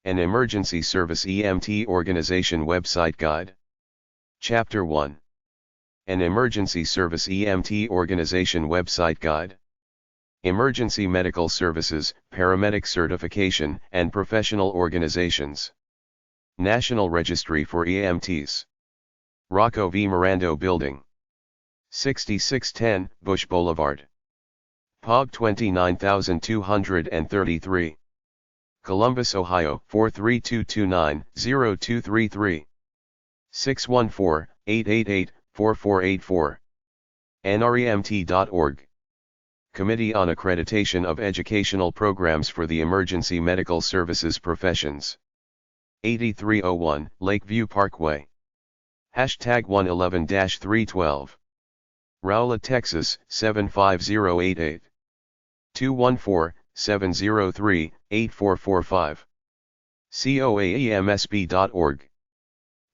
An Emergency Service-Emt Organization Website Guide. Chapter 1. An Emergency Service-Emt Organization Website Guide. Emergency Medical Services, Paramedic Certification, and Professional Organizations. National Registry for EMTs. Rocco V. Mirando Building. 6610, Bush Boulevard. POG 29233. Columbus, Ohio 43229-0233. 614-888-4484. nremt.org. Committee on Accreditation of Educational Programs for the Emergency Medical Services Professions. 8301 Lakeview Parkway. Hashtag 111-312. Rowlett, Texas 75088. 214-703-8445. coaemsb.org.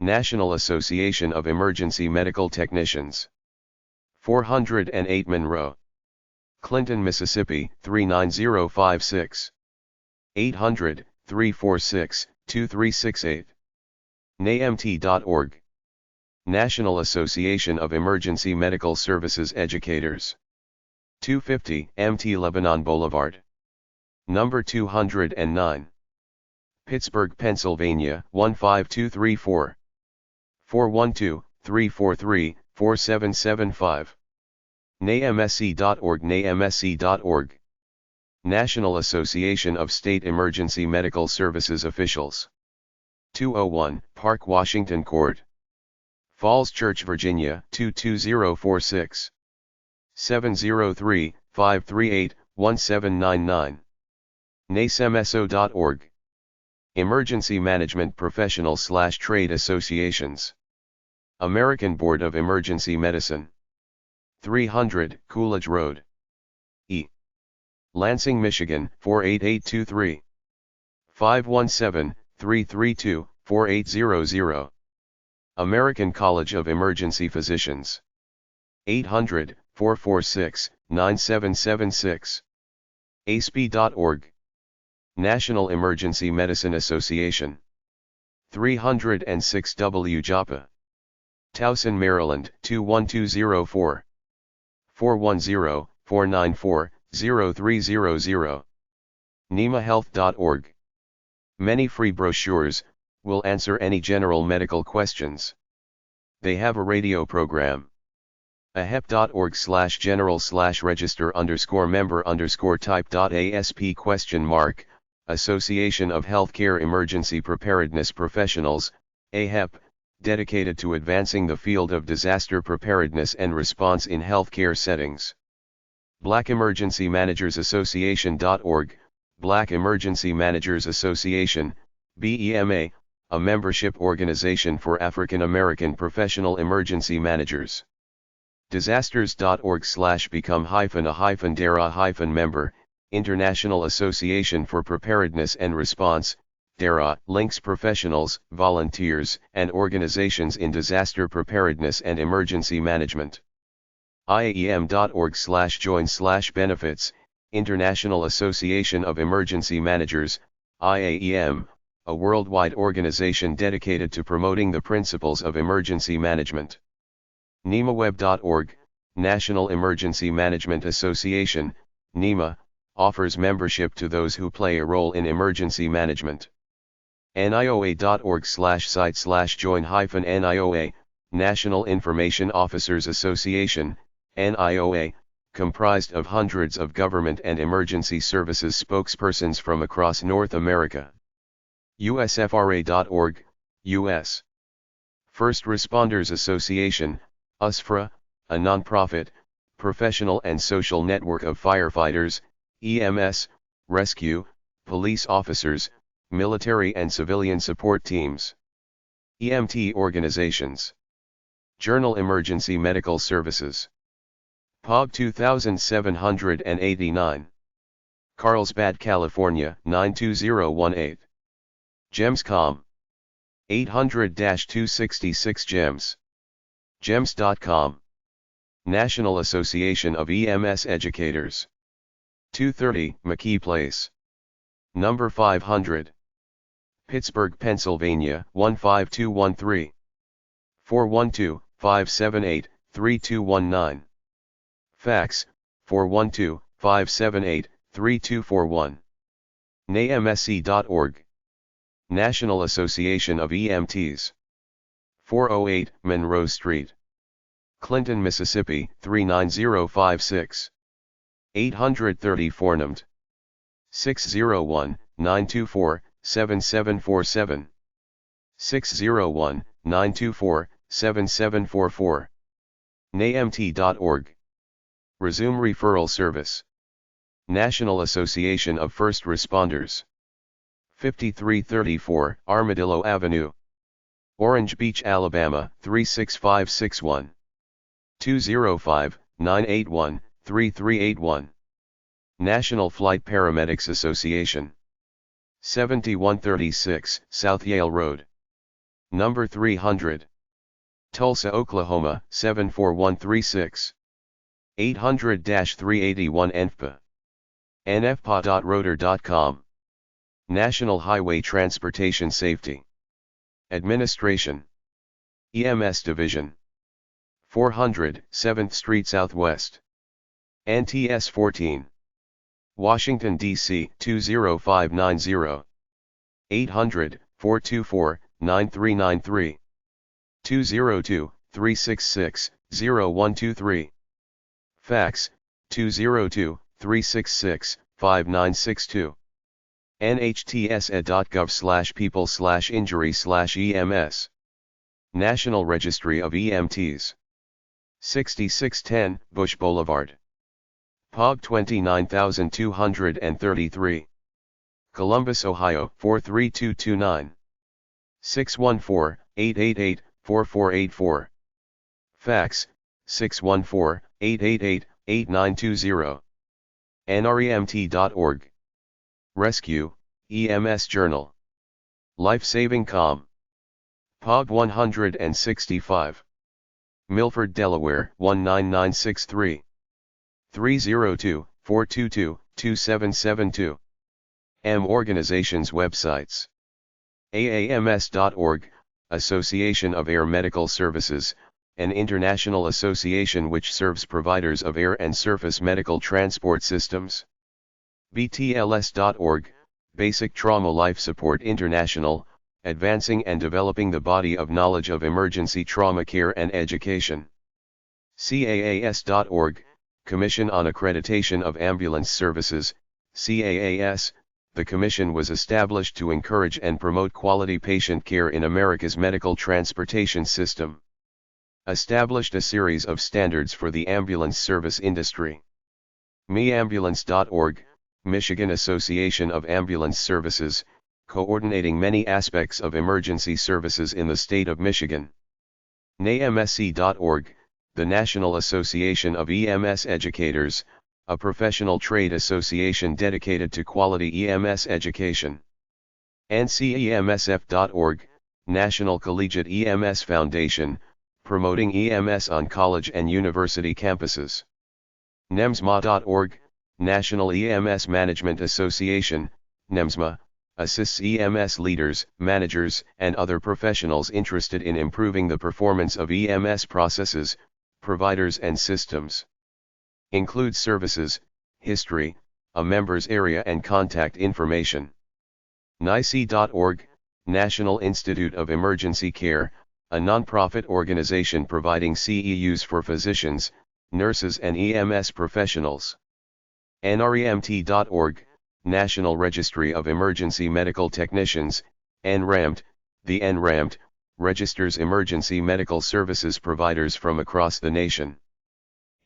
National Association of Emergency Medical Technicians. 408 Monroe. Clinton, Mississippi 39056. 800-346-2368. naemt.org. National Association of Emergency Medical Services Educators. 250 MT Lebanon Boulevard. Number 209. Pittsburgh, Pennsylvania 15234. 412-343-4775. naemsc.org. naemsc.org. National Association of State Emergency Medical Services Officials. 201 Park Washington Court. Falls Church, Virginia 22046. 703-538-1799. nasemso.org. Emergency Management Professional/Trade Associations. American Board of Emergency Medicine. 300 Coolidge Road. E. Lansing, Michigan 48823. 517-332-4800. American College of Emergency Physicians. 800-446-9776. asp.org. National Emergency Medicine Association. 306 Joppa. Towson, Maryland 21204. 410-494-0300. nemahealth.org. Many free brochures will answer any general medical questions. They have a radio program. ahep.org/general/register_member_type.asp ? Association of Healthcare Emergency Preparedness Professionals, AHEP, dedicated to advancing the field of disaster preparedness and response in healthcare settings. Black Emergency Managers Association.org, Black Emergency Managers Association, BEMA, a membership organization for African American professional emergency managers. Disasters.org/become-a-dara-member, International Association for Preparedness and Response, DARA, links professionals, volunteers, and organizations in disaster preparedness and emergency management. IAEM.org/join/benefits, International Association of Emergency Managers, IAEM, a worldwide organization dedicated to promoting the principles of emergency management. NEMAweb.org, National Emergency Management Association, NEMA, offers membership to those who play a role in emergency management. NIOA.org/site/join-NIOA, National Information Officers Association, NIOA, comprised of hundreds of government and emergency services spokespersons from across North America. USFRA.org, U.S. First Responders Association, USFRA, a nonprofit, professional and social network of firefighters, EMS, rescue, police officers, military and civilian support teams. EMT organizations. Journal Emergency Medical Services. POG 2789. Carlsbad, California 92018. GEMS.com. 800-266 GEMS. GEMS.com. National Association of EMS Educators. 230 McKee Place. Number 500. Pittsburgh, Pennsylvania 15213. 412-578-3219. Fax 412-578-3241. NAMSC.org. National Association of EMTs. 408 Monroe Street, Clinton, Mississippi 39056. 830 Fornamed. 601-924-7747. 601-924-7744. NAMT.org. Resume Referral Service. National Association of First Responders. 5334 Armadillo Avenue, Orange Beach, Alabama 36561. 205-981-3381. National Flight Paramedics Association. 7136 South Yale Road, number 300. Tulsa, Oklahoma 74136. 800-381 NFPA. nfpa.rotor.com. National Highway Transportation Safety Administration. EMS Division. 400 7th Street Southwest, NTS 14. Washington, D.C. 20590. 800-424-9393. 202-366-0123. Fax 202-366-5962. NHTSA.gov/people/injury/EMS. National Registry of EMTs. 6610 Bush Boulevard, POB 29233. Columbus, Ohio 43229. 614-888-4484. Fax 614-888-8920. NREMT.org. Rescue, EMS Journal. Life Saving Com. POB 165. Milford, Delaware 19963. 302-422-2772. M Organizations websites. AAMS.org, Association of Air Medical Services, an international association which serves providers of air and surface medical transport systems. BTLS.org, Basic Trauma Life Support International, advancing and developing the body of knowledge of emergency trauma care and education. CAAS.org, Commission on Accreditation of Ambulance Services, CAAS. The Commission was established to encourage and promote quality patient care in America's medical transportation system. Established a series of standards for the ambulance service industry. MeAmbulance.org, Michigan Association of Ambulance Services, coordinating many aspects of emergency services in the state of Michigan. NAMSC.org, the National Association of EMS Educators, a professional trade association dedicated to quality EMS education. NCEMSF.org, National Collegiate EMS Foundation, promoting EMS on college and university campuses. NEMSMA.org, National EMS Management Association, NEMSMA, assists EMS leaders, managers, and other professionals interested in improving the performance of EMS processes, providers and systems. Includes services, history, a member's area and contact information. NICE.org, National Institute of Emergency Care, a non-profit organization providing CEUs for physicians, nurses and EMS professionals. NREMT.org, National Registry of Emergency Medical Technicians, NREMT. The NREMT registers emergency medical services providers from across the nation.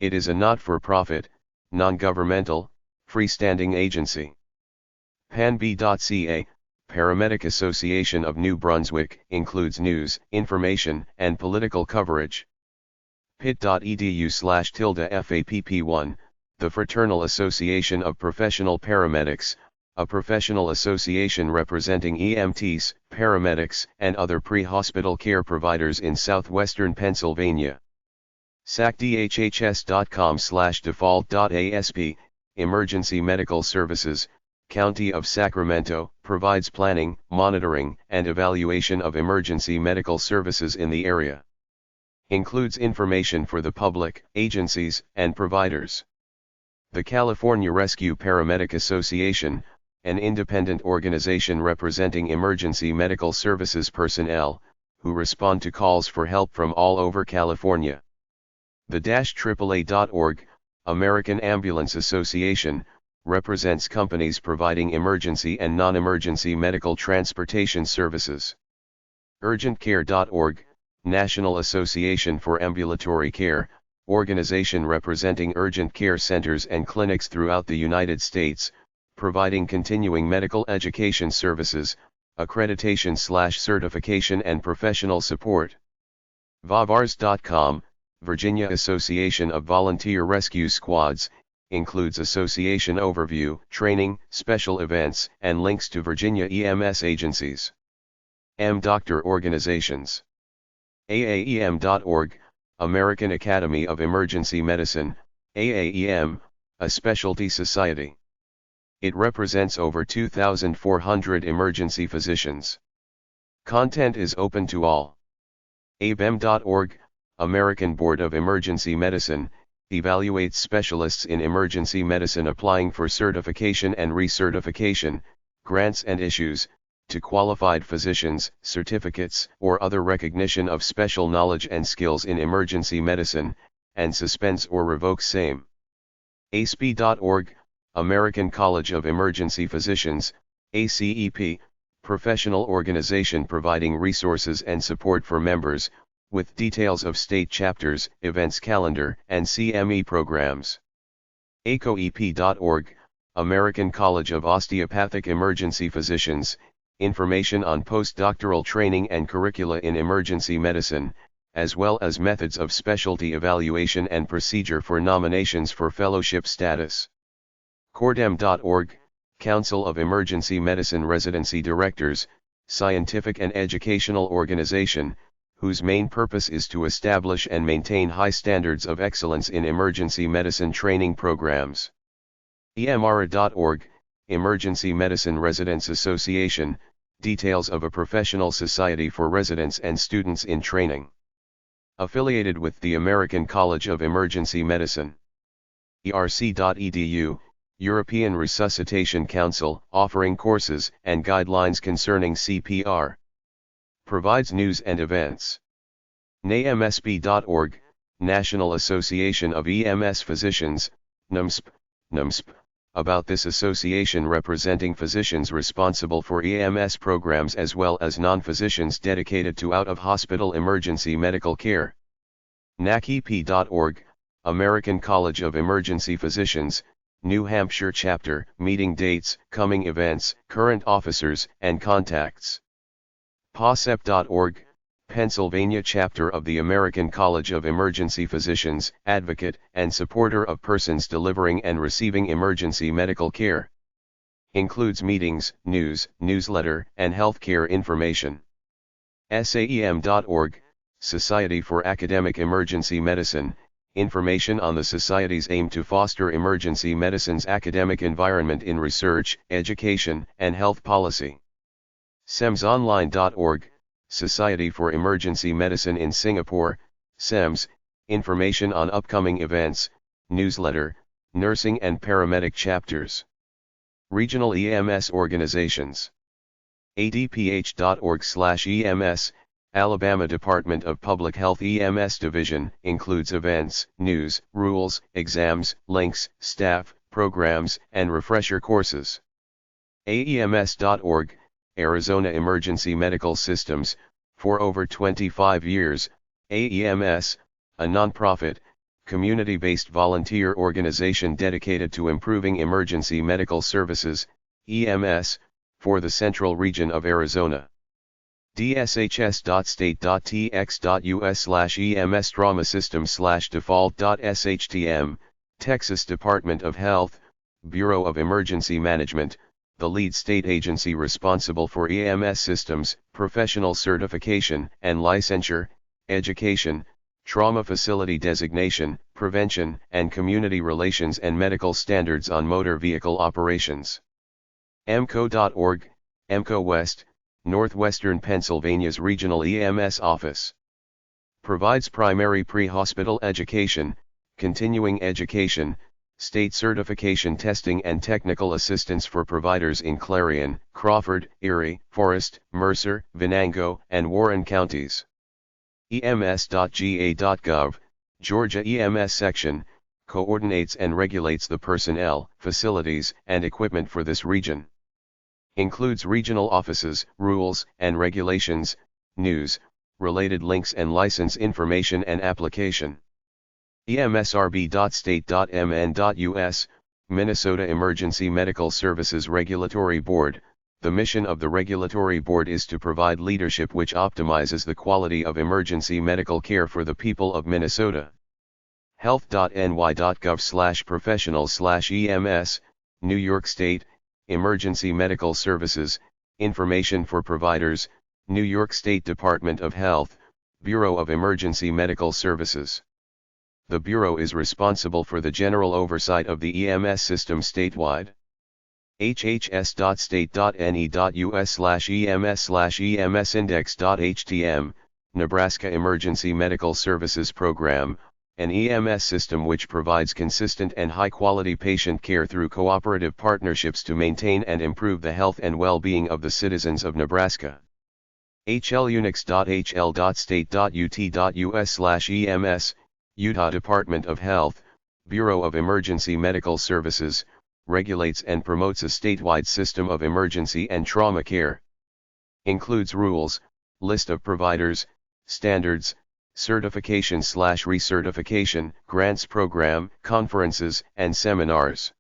It is a not-for-profit, non-governmental, freestanding agency. PANB.ca, Paramedic Association of New Brunswick, includes news, information, and political coverage. PIT.edu/FAPP1, the Fraternal Association of Professional Paramedics, a professional association representing EMTs, paramedics, and other pre-hospital care providers in southwestern Pennsylvania. SACDHHS.com/default.asp, Emergency Medical Services, County of Sacramento, provides planning, monitoring, and evaluation of emergency medical services in the area. Includes information for the public, agencies, and providers. The California Rescue Paramedic Association, an independent organization representing emergency medical services personnel, who respond to calls for help from all over California. The AAA.org, American Ambulance Association, represents companies providing emergency and non-emergency medical transportation services. UrgentCare.org, National Association for Ambulatory Care, organization representing urgent care centers and clinics throughout the United States, providing continuing medical education services, accreditation/certification and professional support. VAVARS.com, Virginia Association of Volunteer Rescue Squads, includes association overview, training, special events, and links to Virginia EMS agencies. Doctor organizations. AAEM.org, American Academy of Emergency Medicine, AAEM, a specialty society. It represents over 2,400 emergency physicians. Content is open to all. ABEM.org, American Board of Emergency Medicine, evaluates specialists in emergency medicine applying for certification and recertification, grants and issues, to qualified physicians, certificates, or other recognition of special knowledge and skills in emergency medicine, and suspends or revokes same. ACEP.org, American College of Emergency Physicians, ACEP, professional organization providing resources and support for members, with details of state chapters, events calendar, and CME programs. ACOEP.org, American College of Osteopathic Emergency Physicians, information on postdoctoral training and curricula in emergency medicine, as well as methods of specialty evaluation and procedure for nominations for fellowship status. CORDEM.org, Council of Emergency Medicine Residency Directors, scientific and educational organization, whose main purpose is to establish and maintain high standards of excellence in emergency medicine training programs. EMRA.org, Emergency Medicine Residents Association, details of a professional society for residents and students in training. Affiliated with the American College of Emergency Medicine. ERC.edu, European Resuscitation Council, offering courses and guidelines concerning CPR. Provides news and events. NAMSP.org, National Association of EMS Physicians, NAMSP, about this association representing physicians responsible for EMS programs as well as non-physicians dedicated to out-of-hospital emergency medical care. NACEP.org, American College of Emergency Physicians, New Hampshire Chapter, meeting dates, coming events, current officers, and contacts. PASEP.org, Pennsylvania Chapter of the American College of Emergency Physicians, advocate and supporter of persons delivering and receiving emergency medical care. Includes meetings, news, newsletter, and healthcare information. SAEM.org, Society for Academic Emergency Medicine, information on the Society's aim to foster emergency medicine's academic environment in research, education, and health policy. SEMSonline.org, Society for Emergency Medicine in Singapore, SEMS, information on upcoming events, newsletter, nursing and paramedic chapters. Regional EMS organizations. ADPH.org/EMS, Alabama Department of Public Health EMS Division, includes events, news, rules, exams, links, staff, programs, and refresher courses. AEMS.org, Arizona Emergency Medical Systems, for over 25 years, AEMS, a nonprofit, community-based volunteer organization dedicated to improving emergency medical services, EMS, for the central region of Arizona. dshs.state.tx.us/EMS Trauma System/default.shtm, Texas Department of Health, Bureau of Emergency Management, the lead state agency responsible for EMS systems, professional certification and licensure, education, trauma facility designation, prevention and community relations and medical standards on motor vehicle operations. emco.org, EMCO West, Northwestern Pennsylvania's regional EMS office. Provides primary pre-hospital education, continuing education, state certification testing and technical assistance for providers in Clarion, Crawford, Erie, Forest, Mercer, Venango, and Warren counties. EMS.ga.gov, Georgia EMS section, coordinates and regulates the personnel, facilities, and equipment for this region. Includes regional offices, rules and regulations, news, related links and license information and application. emsrb.state.mn.us, Minnesota Emergency Medical Services Regulatory Board. The mission of the Regulatory Board is to provide leadership which optimizes the quality of emergency medical care for the people of Minnesota. health.ny.gov/professionals/EMS, New York State, Emergency Medical Services, Information for Providers, New York State Department of Health, Bureau of Emergency Medical Services. The Bureau is responsible for the general oversight of the EMS system statewide. hhs.state.ne.us/ems/emsindex.htm, Nebraska Emergency Medical Services Program, an EMS system which provides consistent and high-quality patient care through cooperative partnerships to maintain and improve the health and well-being of the citizens of Nebraska. hlunix.hl.state.ut.us/ems, Utah Department of Health, Bureau of Emergency Medical Services, regulates and promotes a statewide system of emergency and trauma care. Includes rules, list of providers, standards, certification/recertification, grants program, conferences, and seminars.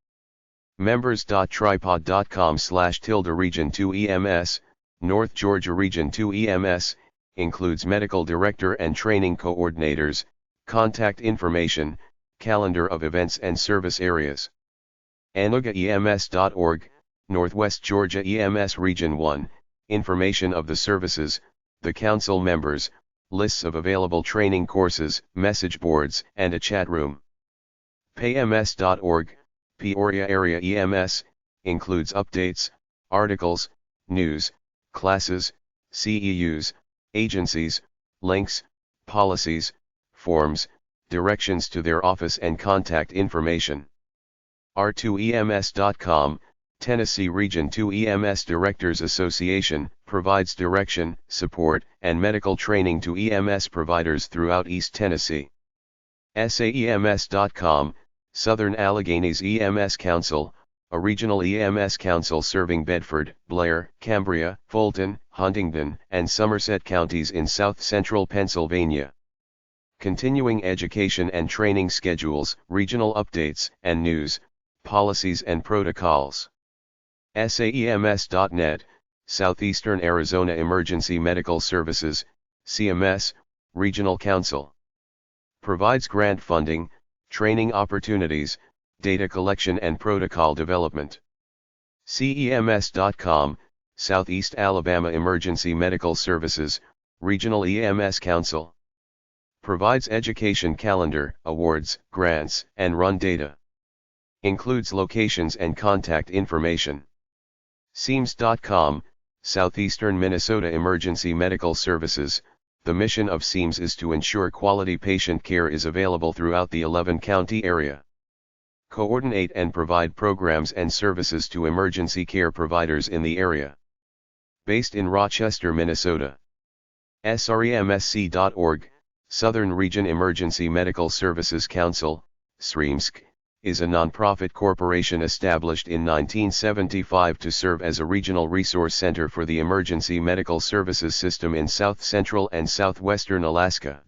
Members.tripod.com/Region 2 EMS, North Georgia Region 2 EMS, includes medical director and training coordinators, contact information, calendar of events and service areas. anugaems.org, Northwest Georgia EMS Region 1, information of the services, the council members, lists of available training courses, message boards, and a chat room. payms.org, Peoria Area EMS, includes updates, articles, news, classes, CEUs, agencies, links, policies, forms, directions to their office and contact information. R2EMS.com, Tennessee Region 2 EMS Directors Association, provides direction, support, and medical training to EMS providers throughout East Tennessee. SAEMS.com, Southern Alleghenies EMS Council, a regional EMS council serving Bedford, Blair, Cambria, Fulton, Huntingdon, and Somerset counties in south-central Pennsylvania. Continuing education and training schedules, regional updates, and news, policies and protocols. SAEMS.net, Southeastern Arizona Emergency Medical Services, CMS, Regional Council. Provides grant funding, training opportunities, data collection and protocol development. CEMS.com, Southeast Alabama Emergency Medical Services, Regional EMS Council. Provides education calendar, awards, grants, and run data. Includes locations and contact information. SEAMS.com, Southeastern Minnesota Emergency Medical Services. The mission of SEAMS is to ensure quality patient care is available throughout the 11-county area. Coordinate and provide programs and services to emergency care providers in the area. Based in Rochester, Minnesota. SREMSC.org, Southern Region Emergency Medical Services Council, SREMSC, is a nonprofit corporation established in 1975 to serve as a regional resource center for the emergency medical services system in south-central and southwestern Alaska.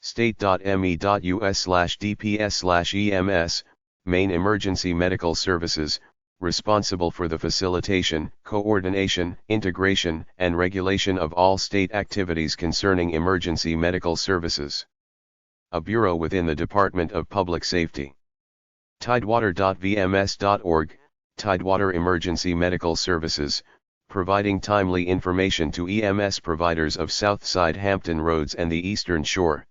State.me.us/DPS/EMS, Maine Emergency Medical Services, responsible for the facilitation, coordination, integration, and regulation of all state activities concerning emergency medical services. A bureau within the Department of Public Safety. Tidewater.vms.org, Tidewater Emergency Medical Services, providing timely information to EMS providers of Southside Hampton Roads and the Eastern Shore.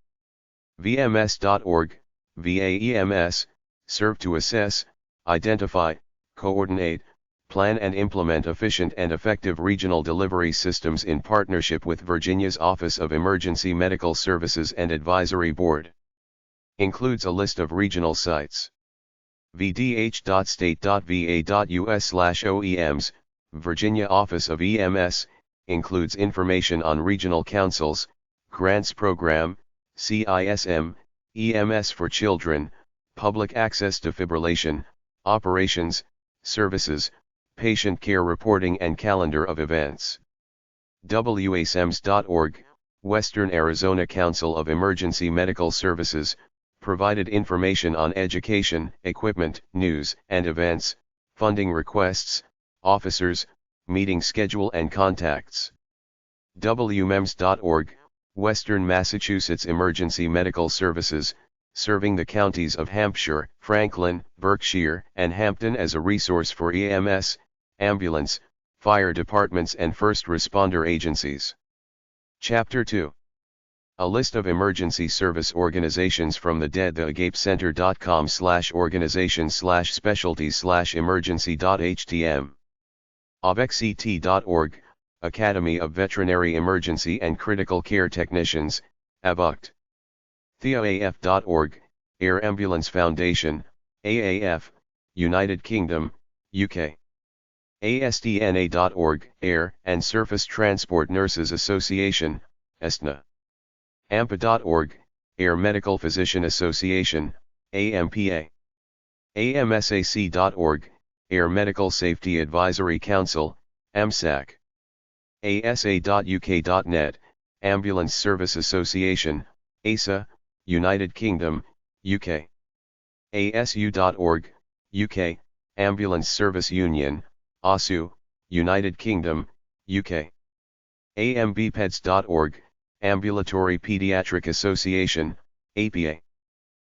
VMS.org, VAEMS, serve to assess, identify, coordinate, plan and implement efficient and effective regional delivery systems in partnership with Virginia's Office of Emergency Medical Services and Advisory Board. Includes a list of regional sites. vdh.state.va.us/OEMs, Virginia Office of EMS, includes information on regional councils, grants program, CISM, EMS for children, public access defibrillation, operations, services, patient care reporting and calendar of events. wasems.org, Western Arizona Council of Emergency Medical Services, provided information on education, equipment, news and events, funding requests, officers, meeting schedule and contacts. wmems.org, Western Massachusetts Emergency Medical Services, serving the counties of Hampshire, Franklin, Berkshire, and Hampton as a resource for EMS, ambulance, fire departments and first responder agencies. Chapter 2. A list of emergency service organizations from the dead. theagapecenter.com/organizations/specialties/emergency.htm. avexet.org, Academy of Veterinary Emergency and Critical Care Technicians, AVUCT. theaaf.org, Air Ambulance Foundation, AAF, United Kingdom, UK. ASTNA.org, Air and Surface Transport Nurses Association, ESTNA. AMPA.org, Air Medical Physician Association, AMPA. AMSAC.org, Air Medical Safety Advisory Council, AMSAC. ASA.uk.net, Ambulance Service Association, ASA, United Kingdom, UK. ASU.org, UK, Ambulance Service Union, ASU, United Kingdom, UK. AMBPEDS.org, Ambulatory Pediatric Association, APA.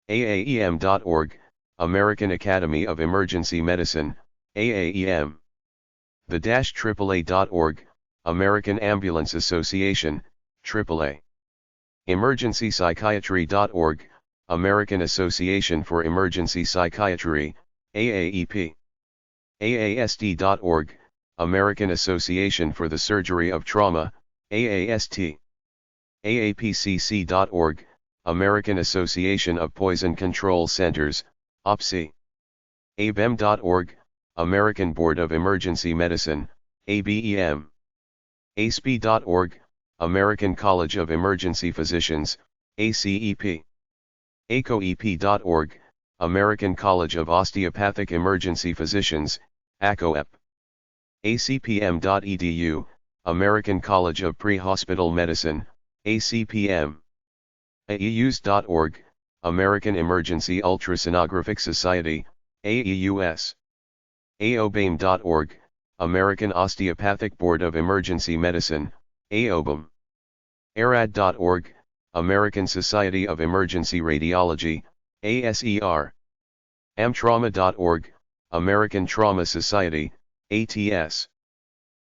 AAEM.org, American Academy of Emergency Medicine, AAEM. The-AAA.org, American Ambulance Association, AAA. Emergencypsychiatry.org, American Association for Emergency Psychiatry, AAEP. AASD.org, American Association for the Surgery of Trauma, AAST. AAPCC.org, American Association of Poison Control Centers, OPSI. ABEM.org, American Board of Emergency Medicine, ABEM. ASPE.org, American College of Emergency Physicians, ACEP. ACOEP.org, American College of Osteopathic Emergency Physicians, ACOEP. ACPM.edu, American College of Pre-Hospital Medicine, ACPM. AEUS.org, American Emergency Ultrasonographic Society, AEUS. AOBAME.org, American Osteopathic Board of Emergency Medicine, AOBAM. ARAD.org, American Society of Emergency Radiology, ASER. AmTrauma.org, American Trauma Society, ATS.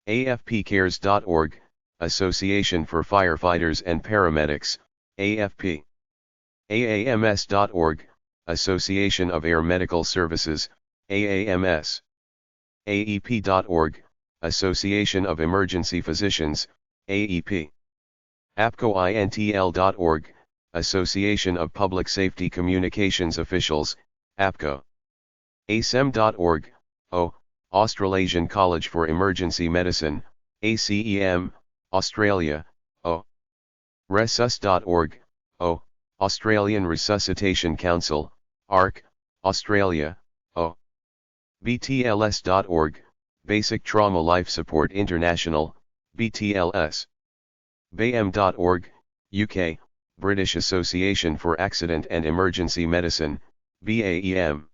AFPCares.org, Association for Firefighters and Paramedics, AFP. AAMS.org, Association of Air Medical Services, AAMS. AEP.org, Association of Emergency Physicians, AEP. APCOINTL.org, Association of Public Safety Communications Officials, APCO. ASEM.org, Australasian College for Emergency Medicine, ACEM, Australia, Resus.org, Australian Resuscitation Council, ARC, Australia, BTLS.org, Basic Trauma Life Support International, BTLS. BAEM.org, UK, British Association for Accident and Emergency Medicine, BAEM.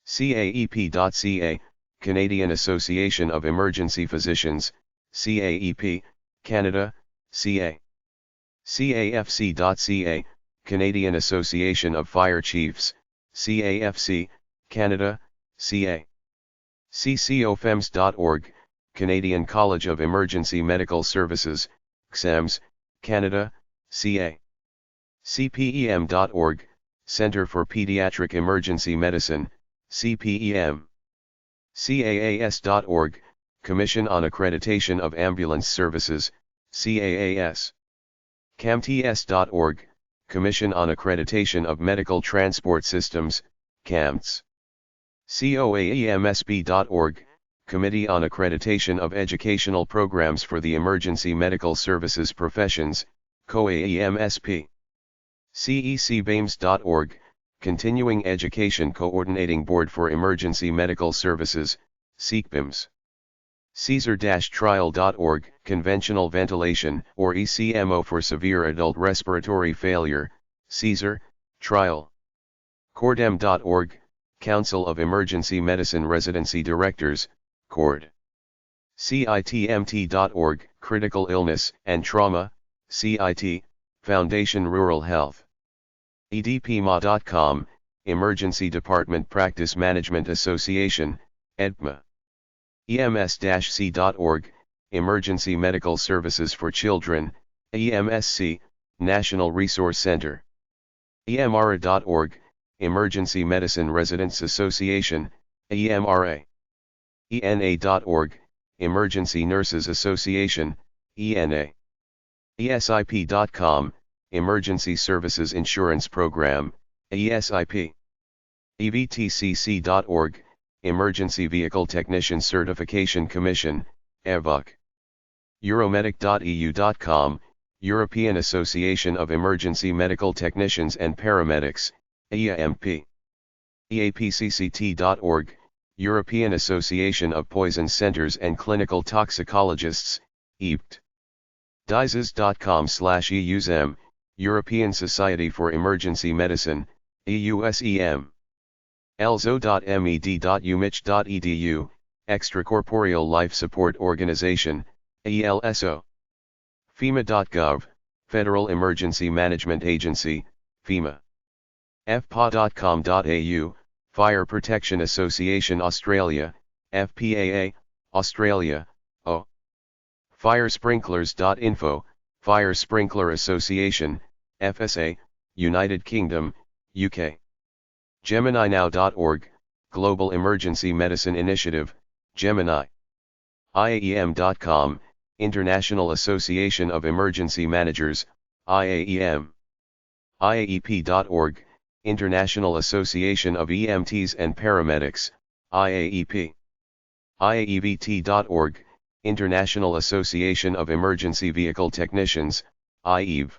CAEP.ca, Canadian Association of Emergency Physicians, CAEP, Canada, CA. CAFC.ca, Canadian Association of Fire Chiefs, CAFC, Canada, CA. CCOFEMS.org, Canadian College of Emergency Medical Services, CEMS, Canada, CA. CPEM.org, Centre for Pediatric Emergency Medicine, CPEM. CAAS.org, Commission on Accreditation of Ambulance Services, CAAS. CAMTS.org, Commission on Accreditation of Medical Transport Systems, CAMTS. COAEMSB.org, Committee on Accreditation of Educational Programs for the Emergency Medical Services Professions, COAEMSP. CECBAMES.org, Continuing Education Coordinating Board for Emergency Medical Services, CECBAMES. Caesar-trial.org, Conventional Ventilation, or ECMO for Severe Adult Respiratory Failure, Caesar, Trial. Cordem.org, Council of Emergency Medicine Residency Directors, CORD. CITMT.org, Critical Illness and Trauma, CIT, Foundation Rural Health. EDPMA.com, Emergency Department Practice Management Association, EDPMA. EMS-C.org, Emergency Medical Services for Children, EMSC, National Resource Center. EMRA.org, Emergency Medicine Residents Association, EMRA. ENA.org, Emergency Nurses Association, ENA. ESIP.com, Emergency Services Insurance Program, ESIP. EVTCC.org, Emergency Vehicle Technician Certification Commission, EVOC. Euromedic.eu.com, European Association of Emergency Medical Technicians and Paramedics, EAMP. EAPCCT.org, European Association of Poison Centers and Clinical Toxicologists, EAPT. DISES.com/EUSEM, European Society for Emergency Medicine, EUSEM. ELSO.med.umich.edu, Extracorporeal Life Support Organization, ELSO. FEMA.gov, Federal Emergency Management Agency, FEMA. FPA.com.au, Fire Protection Association Australia, FPAA, Australia, O. Firesprinklers.info, Fire Sprinkler Association, FSA, United Kingdom, UK. GeminiNow.org, Global Emergency Medicine Initiative, Gemini. IAEM.com, International Association of Emergency Managers, IAEM. IAEP.org, International Association of EMTs and Paramedics, IAEP. IAEVT.org, International Association of Emergency Vehicle Technicians, IEV.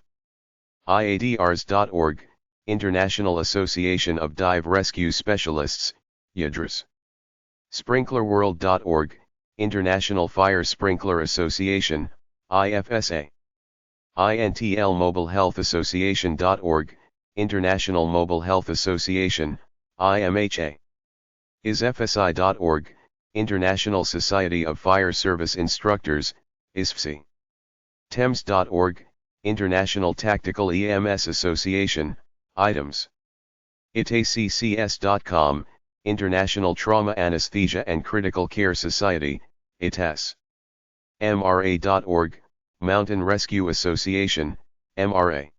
IADRs.org, International Association of Dive Rescue Specialists, YADRS. SprinklerWorld.org, International Fire Sprinkler Association, IFSA. INTL Mobile Health Association.org, International Mobile Health Association, IMHA. ISFSI.org, International Society of Fire Service Instructors, ISFSI. TEMS.org, International Tactical EMS Association, ITEMS. ITACCS.com, International Trauma Anesthesia and Critical Care Society, ITAS. MRA.org, Mountain Rescue Association, MRA.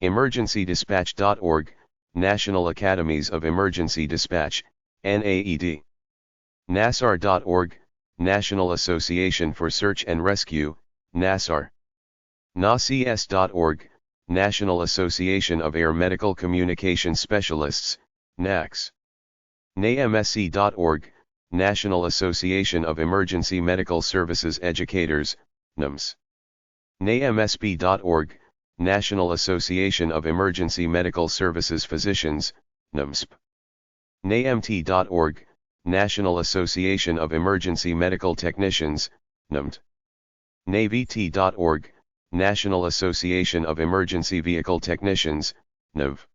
EmergencyDispatch.org, National Academies of Emergency Dispatch, NAED. NASAR.org, National Association for Search and Rescue, NASAR. NACS.org, National Association of Air Medical Communication Specialists, NACS. NAMSC.org, National Association of Emergency Medical Services Educators, NAMS. NAMSP.org, National Association of Emergency Medical Services Physicians, NAMSP. NAMT.org, National Association of Emergency Medical Technicians, NAMT. NAVT.org, National Association of Emergency Vehicle Technicians, NAV.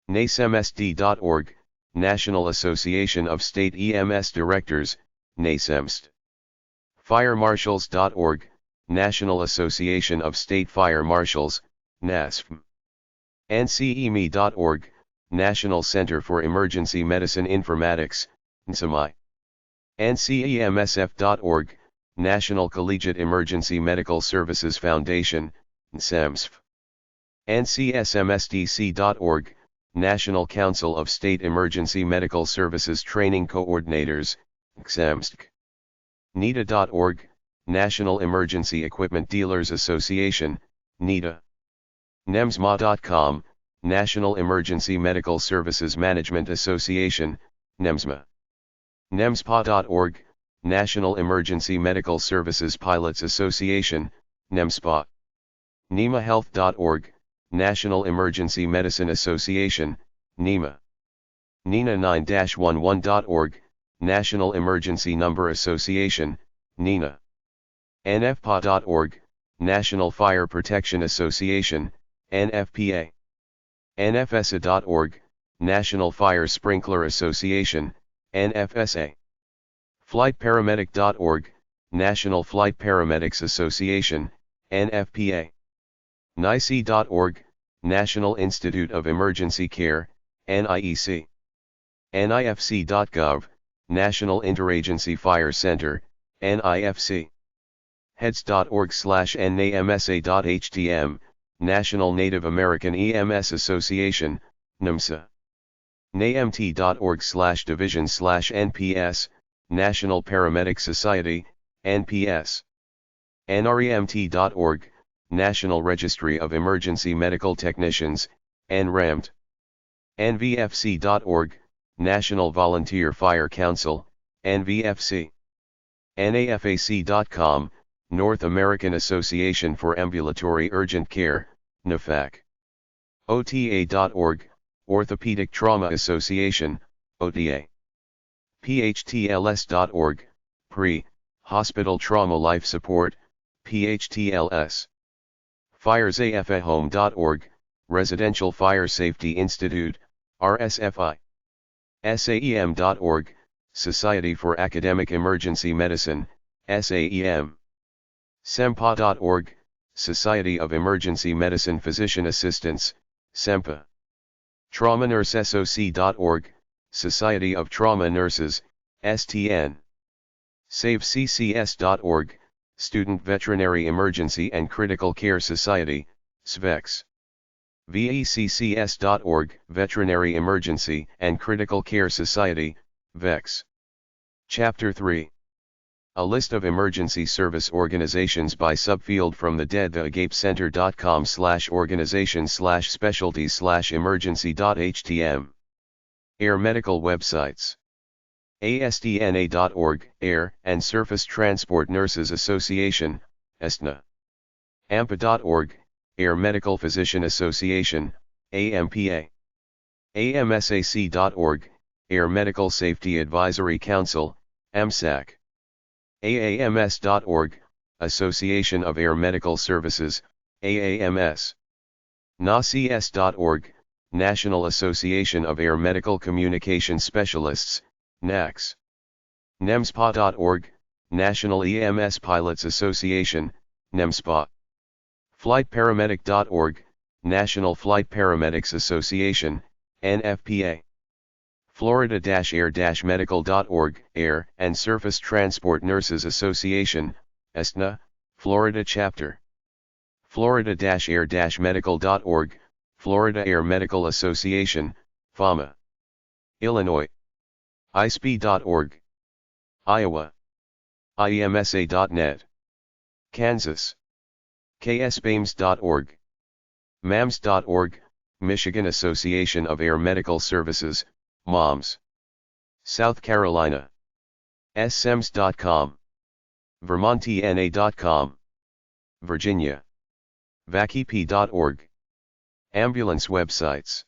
NACEMSD.org, National Association of State EMS Directors, NACEMSD. FireMarshals.org, National Association of State Fire Marshals, NASFM. NCEME.org, National Center for Emergency Medicine Informatics, NCEMI. NCEMSF.org, National Collegiate Emergency Medical Services Foundation, NCEMSF. NCSMSDC.org, National Council of State Emergency Medical Services Training Coordinators, Xemsk. NETA.org, National Emergency Equipment Dealers Association, NETA. NEMSMA.com, National Emergency Medical Services Management Association, NEMSMA. NEMSPA.org, National Emergency Medical Services Pilots Association, NEMSPA. NEMAHealth.org, National Emergency Medicine Association, NEMA. NENA9-11.org, National Emergency Number Association, NENA. NFPA.org, National Fire Protection Association, NFPA. NFSA.org, National Fire Sprinkler Association, NFSA. FlightParamedic.org, National Flight Paramedics Association, NFPA. NICE.org, National Institute of Emergency Care, NIEC. NIFC.gov, National Interagency Fire Center, NIFC. HEDS.org/NAMSA.htm, National Native American EMS Association, NAMSA. NAMT.org/division/NPS, National Paramedic Society, NPS. NREMT.org, National Registry of Emergency Medical Technicians, NREMT. NVFC.org, National Volunteer Fire Council, NVFC. NAFAC.com, North American Association for Ambulatory Urgent Care, NAFAC. OTA.org, Orthopedic Trauma Association, OTA. PHTLS.org, Hospital Trauma Life Support, PHTLS. FiresAFAHome.org, Residential Fire Safety Institute, RSFI. SAEM.org, Society for Academic Emergency Medicine, SAEM. SEMPA.org, Society of Emergency Medicine Physician Assistants, SEMPA. TraumaNurseSoc.org, Society of Trauma Nurses, STN. SaveCCS.org, Student Veterinary Emergency and Critical Care Society, SVEX. VECCS.org, Veterinary Emergency and Critical Care Society, VEX. Chapter 3. A list of emergency service organizations by subfield from the theagape-center.com/organizations/specialties/emergency.htm. Air medical websites. ASDNA.org, Air and Surface Transport Nurses Association, ESTNA. AMPA.org, Air Medical Physician Association, AMPA. AMSAC.org, Air Medical Safety Advisory Council, AMSAC. AAMS.org, Association of Air Medical Services, AAMS. NACS.org, National Association of Air Medical Communication Specialists, NACS. NEMSPA.org, National EMS Pilots Association, NEMSPA. FlightParamedic.org, National Flight Paramedics Association, NFPA. Florida-Air-Medical.org, Air and Surface Transport Nurses Association, ESTNA, Florida Chapter. Florida-Air-Medical.org, Florida Air Medical Association, FAMA. Illinois. ISP.org. Iowa. IEMSA.net. Kansas. KSBAMS.org. MAMS.org, Michigan Association of Air Medical Services, MOMS. South Carolina. SEMS.com. VermontTNA.com. Virginia. VACEP.org. Ambulance websites.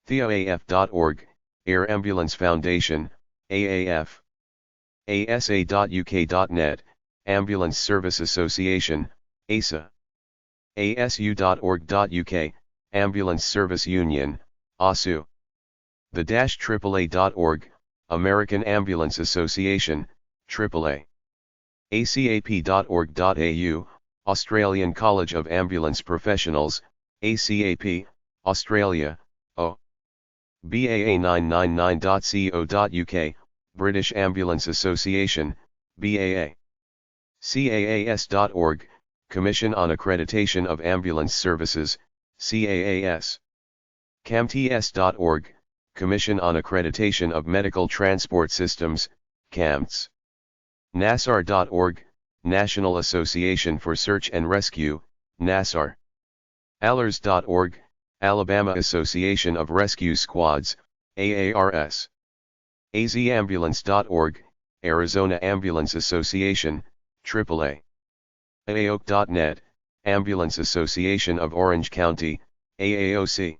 TheoAF.org, Air Ambulance Foundation, AAF. ASA.uk.net, Ambulance Service Association, ASA. ASU.org.uk, Ambulance Service Union, ASU. The-AAA.org, American Ambulance Association, AAA. ACAP.org.au, Australian College of Ambulance Professionals, ACAP, Australia, O. BAA999.co.uk, British Ambulance Association, BAA. CAAS.org, Commission on Accreditation of Ambulance Services, CAAS. CAMTS.org, Commission on Accreditation of Medical Transport Systems, CAMTS. NASAR.org, National Association for Search and Rescue, NASAR. ALARS.org, Alabama Association of Rescue Squads, AARS. AZambulance.org, Arizona Ambulance Association, AAA. AAOC.net, Ambulance Association of Orange County, AAOC.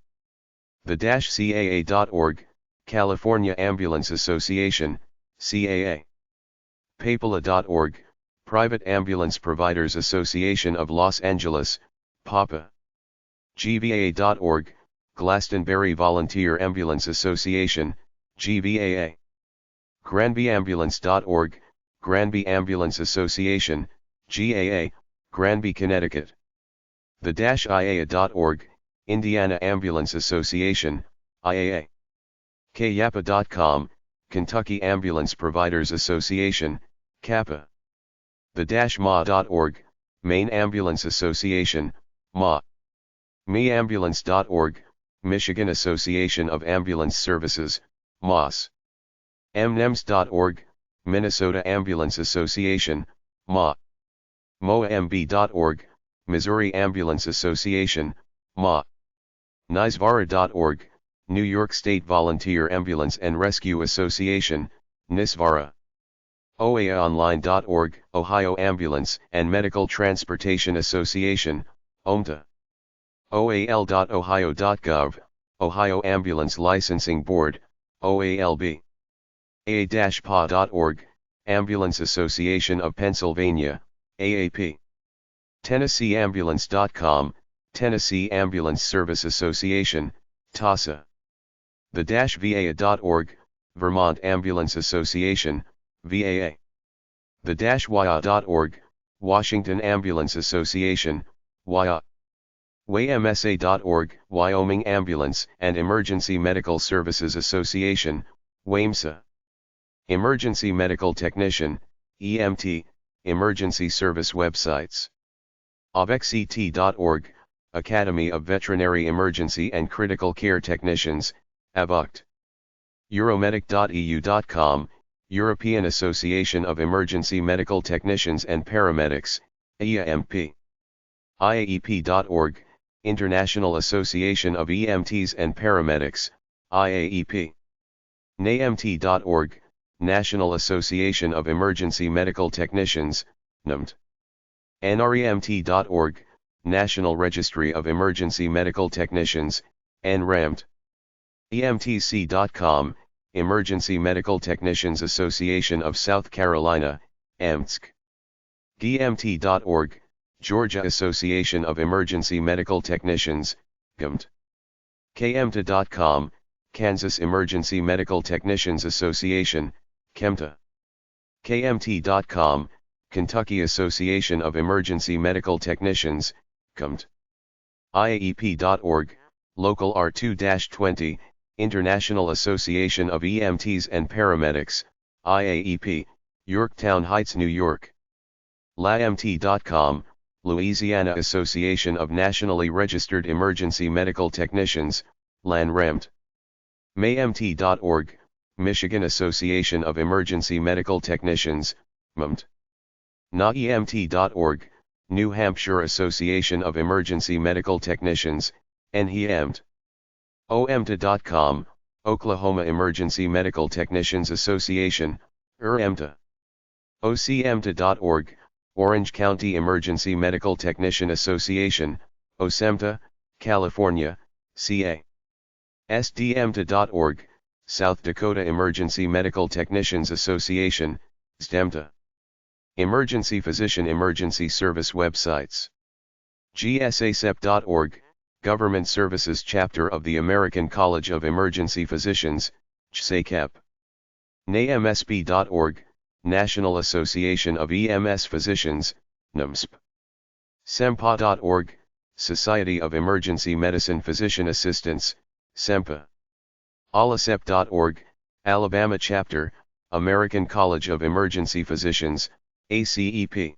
The-CAA.org, California Ambulance Association, CAA. PAPALA.org, Private Ambulance Providers Association of Los Angeles, PAPA. GVAA.org, Glastonbury Volunteer Ambulance Association, GVAA. GranbyAmbulance.org, Granby Ambulance Association, GAA, Granby, Connecticut. The-IAA.org, Indiana Ambulance Association, IAA. KYAPA.com, Kentucky Ambulance Providers Association, KAPA. The-MA.org, Maine Ambulance Association, MA. MeAmbulance.org, Michigan Association of Ambulance Services, MAS. MNEMS.org, Minnesota Ambulance Association, MA. MOAMB.org, Missouri Ambulance Association, MA. NYSVARA.org, New York State Volunteer Ambulance and Rescue Association, NYSVARA. OAAonline.org, Ohio Ambulance and Medical Transportation Association, OMTA. OAL.ohio.gov, Ohio Ambulance Licensing Board, OALB. AA-PA.org, Ambulance Association of Pennsylvania, AAP. TennesseeAmbulance.com, Tennessee Ambulance Service Association, TASA. The-VAA.org, Vermont Ambulance Association, VAA. The-WIA.org, Washington Ambulance Association, WIA. WAMSA.org, Wyoming Ambulance and Emergency Medical Services Association, WAMSA. Emergency Medical Technician, EMT, Emergency Service Websites. AVECT.org, Academy of Veterinary Emergency and Critical Care Technicians, AVUCT. Euromedic.eu.com, European Association of Emergency Medical Technicians and Paramedics, EAMP. IAEP.org, International Association of EMTs and Paramedics, IAEP. NAEMT.org, National Association of Emergency Medical Technicians, NAMT. NREMT.org, National Registry of Emergency Medical Technicians, NREMT. EMTC.com, Emergency Medical Technicians Association of South Carolina, EMTSC. GEMT.org, Georgia Association of Emergency Medical Technicians, GEMT. KEMTA.com, Kansas Emergency Medical Technicians Association, KEMTA. KMT.com, Kentucky Association of Emergency Medical Technicians, KEMT. IAEP.org, Local R2-20, International Association of EMTs and Paramedics, IAEP, Yorktown Heights, New York. LAMT.com, Louisiana Association of Nationally Registered Emergency Medical Technicians, LANREMT. MAMT.org, Michigan Association of Emergency Medical Technicians, MMT. NAEMT.org, New Hampshire Association of Emergency Medical Technicians, NHEMT. OEMTA.com, Oklahoma Emergency Medical Technicians Association, EMTA. OCEMTA.org, Orange County Emergency Medical Technician Association, OCEMTA, California, CA. SDEMTA.org, South Dakota Emergency Medical Technicians Association, SDEMTA. Emergency Physician Emergency Service Websites. GSACEP.org, Government Services Chapter of the American College of Emergency Physicians, GSACEP. NAMSP.org, National Association of EMS Physicians, NAMSP. SEMPA.org, Society of Emergency Medicine Physician Assistants, SEMPA. ALACEP.org, Alabama Chapter, American College of Emergency Physicians, ACEP.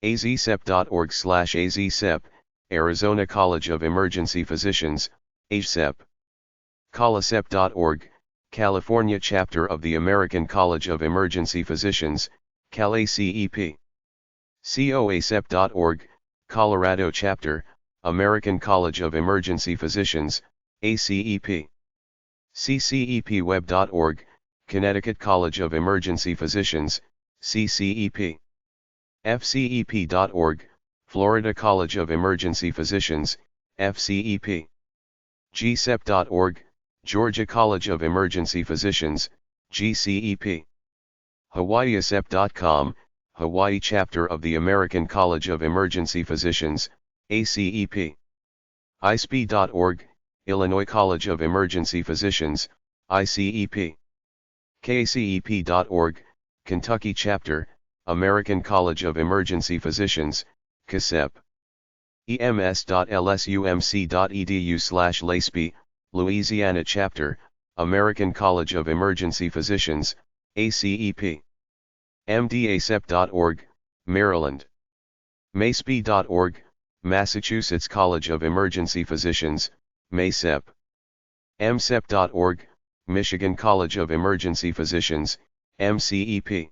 AZCEP.org/AZCEP, Arizona College of Emergency Physicians, ACEP. CALACEP.org, California chapter of the American College of Emergency Physicians, CALACEP. COACEP.org, Colorado chapter, American College of Emergency Physicians, ACEP. CCEPweb.org, Connecticut College of Emergency Physicians, CCEP. FCEP.org, Florida College of Emergency Physicians, FCEP. GCEP.org, Georgia College of Emergency Physicians, GCEP. HawaiiACEP.com, Hawaii chapter of the American College of Emergency Physicians, ACEP. ISP.org, Illinois College of Emergency Physicians, ICEP. KCEP.org, Kentucky chapter, American College of Emergency Physicians, KCEP. ems.lsumc.edu/LACEP, Louisiana chapter, American College of Emergency Physicians, ACEP. MDACEP.org, Maryland. MACEP.org, Massachusetts College of Emergency Physicians, MACEP. MCEP.org, Michigan College of Emergency Physicians, MCEP.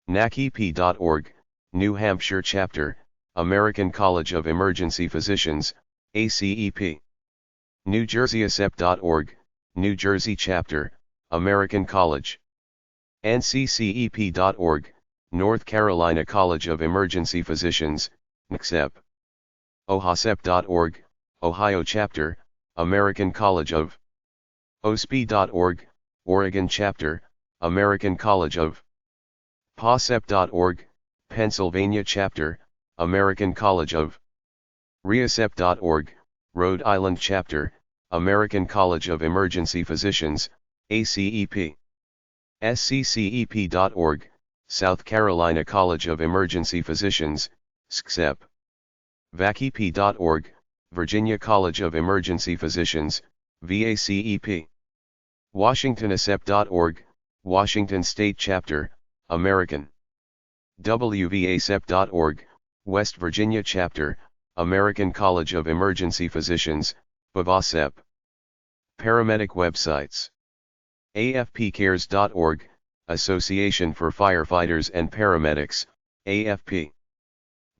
NACEP.org, New Hampshire chapter, American College of Emergency Physicians, ACEP. NewJerseyACEP.org, New Jersey chapter, American College. NCCEP.org, North Carolina College of Emergency Physicians, NCCEP. OHACEP.org, Ohio chapter, American College of. OSPE.org, Oregon chapter, American College of. PACEP.org, Pennsylvania chapter, American College of. REACEP.org, Rhode Island chapter, American College of Emergency Physicians, ACEP. SCCEP.org, South Carolina College of Emergency Physicians, SCCEP. VACEP.org, Virginia College of Emergency Physicians, VACEP. WashingtonACEP.org, Washington State Chapter, American. WVACEP.org, West Virginia Chapter, American College of Emergency Physicians, WVACEP. Paramedic websites. AFPcares.org, Association for Firefighters and Paramedics, AFP.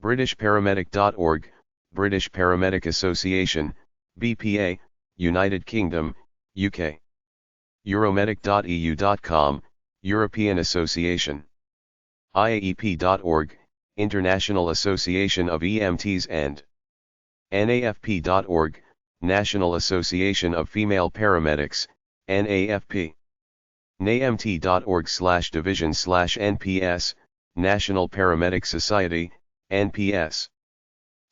BritishParamedic.org, British Paramedic Association, BPA, United Kingdom, UK. Euromedic.eu.com, European Association. IAEP.org, International Association of EMTs and NAFP.org, National Association of Female Paramedics, NAFP. NAMT.org/division/NPS, National Paramedic Society, NPS.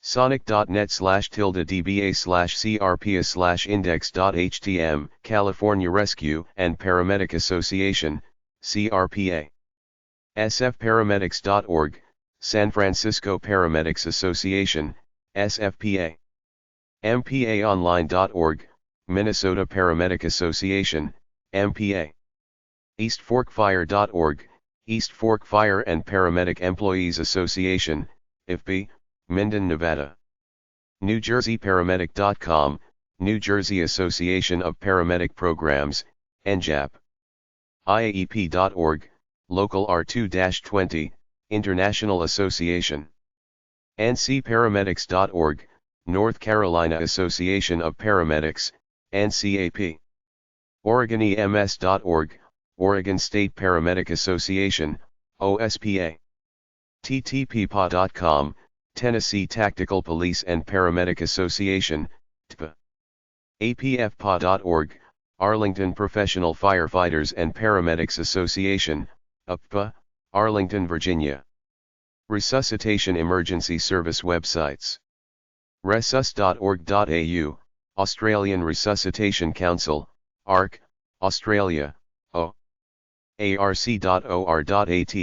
Sonic.net/tilde/dba/crpa/index.htm, California Rescue and Paramedic Association, CRPA. sfparamedics.org, San Francisco Paramedics Association, SFPA. MPAonline.org, Minnesota Paramedic Association, MPA. EastForkFire.org, East Fork Fire and Paramedic Employees Association, IFP, Minden, Nevada. NewJerseyParamedic.com, New Jersey Association of Paramedic Programs, NJAP. IAEP.org, Local R2-20, International Association. NCParamedics.org, North Carolina Association of Paramedics, NCAP. OregonEMS.org, Oregon State Paramedic Association, OSPA. TTPPA.com, Tennessee Tactical Police and Paramedic Association, TPA. APFPA.org, Arlington Professional Firefighters and Paramedics Association, UPPA, Arlington, Virginia. Resuscitation Emergency Service websites. resus.org.au, Australian Resuscitation Council, ARC, Australia, O. arc.or.at,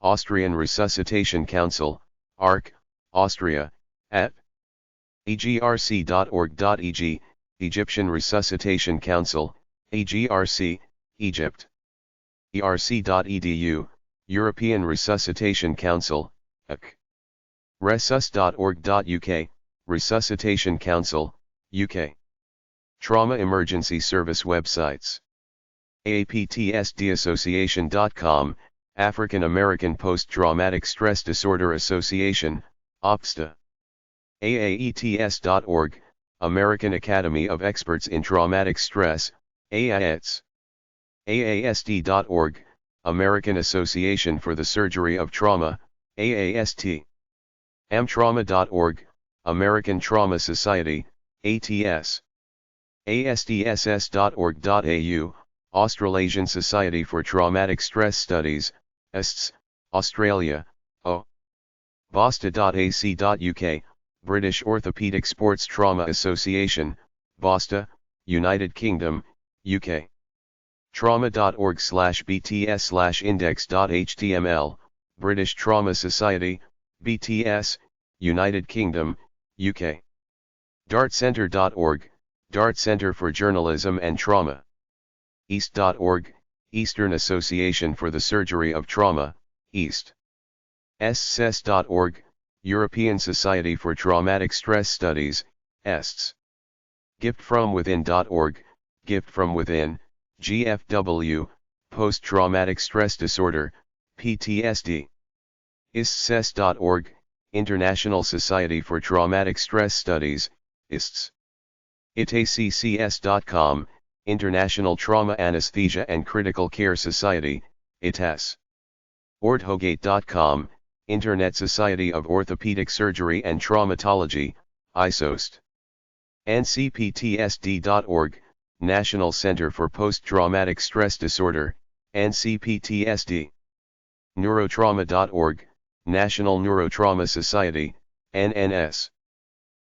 Austrian Resuscitation Council, ARC, Austria, at. egrc.org.eg, Egyptian Resuscitation Council, EGRC, Egypt. erc.edu, European Resuscitation Council, EC. resus.org.uk, Resuscitation Council, UK. Trauma Emergency Service websites. AAPTSDassociation.com, African American Post-Traumatic Stress Disorder Association, OPSTA. AAETS.org, American Academy of Experts in Traumatic Stress, AAETS. AASD.org, American Association for the Surgery of Trauma, AAST. AmTrauma.org, American Trauma Society, ATS. ASDSS.org.au, Australasian Society for Traumatic Stress Studies, ASTS, Australia, O. BOSTA.ac.uk, British Orthopaedic Sports Trauma Association, BOSTA, United Kingdom, UK. Trauma.org/bts/index.html, British Trauma Society, BTS, United Kingdom, UK. dartcenter.org, Dart Center for Journalism and Trauma. East.org, Eastern Association for the Surgery of Trauma, East. ESTS.org, European Society for Traumatic Stress Studies, ESTS. giftfromwithin.org, Gift from Within, GFW, Post-Traumatic Stress Disorder, PTSD. ISTSS.org, International Society for Traumatic Stress Studies, ISTS. ITACCS.com, International Trauma Anesthesia and Critical Care Society, ITAS. Orthogate.com, Internet Society of Orthopedic Surgery and Traumatology, ISOST. NCPTSD.org, National Center for Post-Traumatic Stress Disorder, NCPTSD. Neurotrauma.org, National Neurotrauma Society, NNS.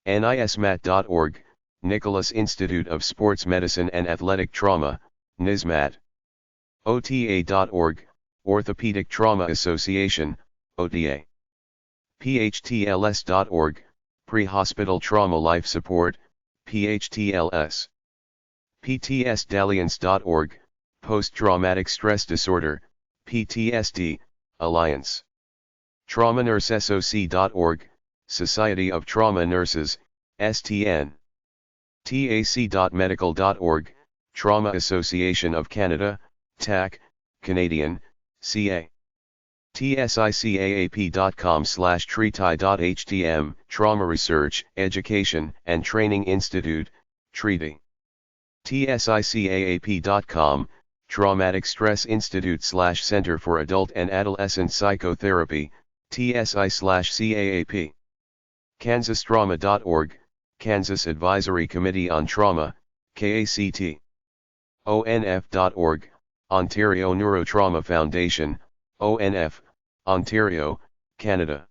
NISMAT.org, Nicholas Institute of Sports Medicine and Athletic Trauma, NISMAT. OTA.org, Orthopedic Trauma Association, OTA. PHTLS.org, Pre-Hospital Trauma Life Support, PHTLS. PTSDalliance.org, Post-Traumatic Stress Disorder, PTSD, Alliance. TraumaNurseSoc.org, Society of Trauma Nurses, STN. TAC.medical.org, Trauma Association of Canada, TAC, Canadian, CA. TSICAAP.com/treaty.htm, Trauma Research, Education, and Training Institute, Treaty. TSICAAP.com, Traumatic Stress Institute/Center for Adult and Adolescent Psychotherapy, TSI/CAAP. KansasTrauma.org, Kansas Advisory Committee on Trauma, KACT. ONF.org, Ontario Neurotrauma Foundation, ONF, Ontario, Canada.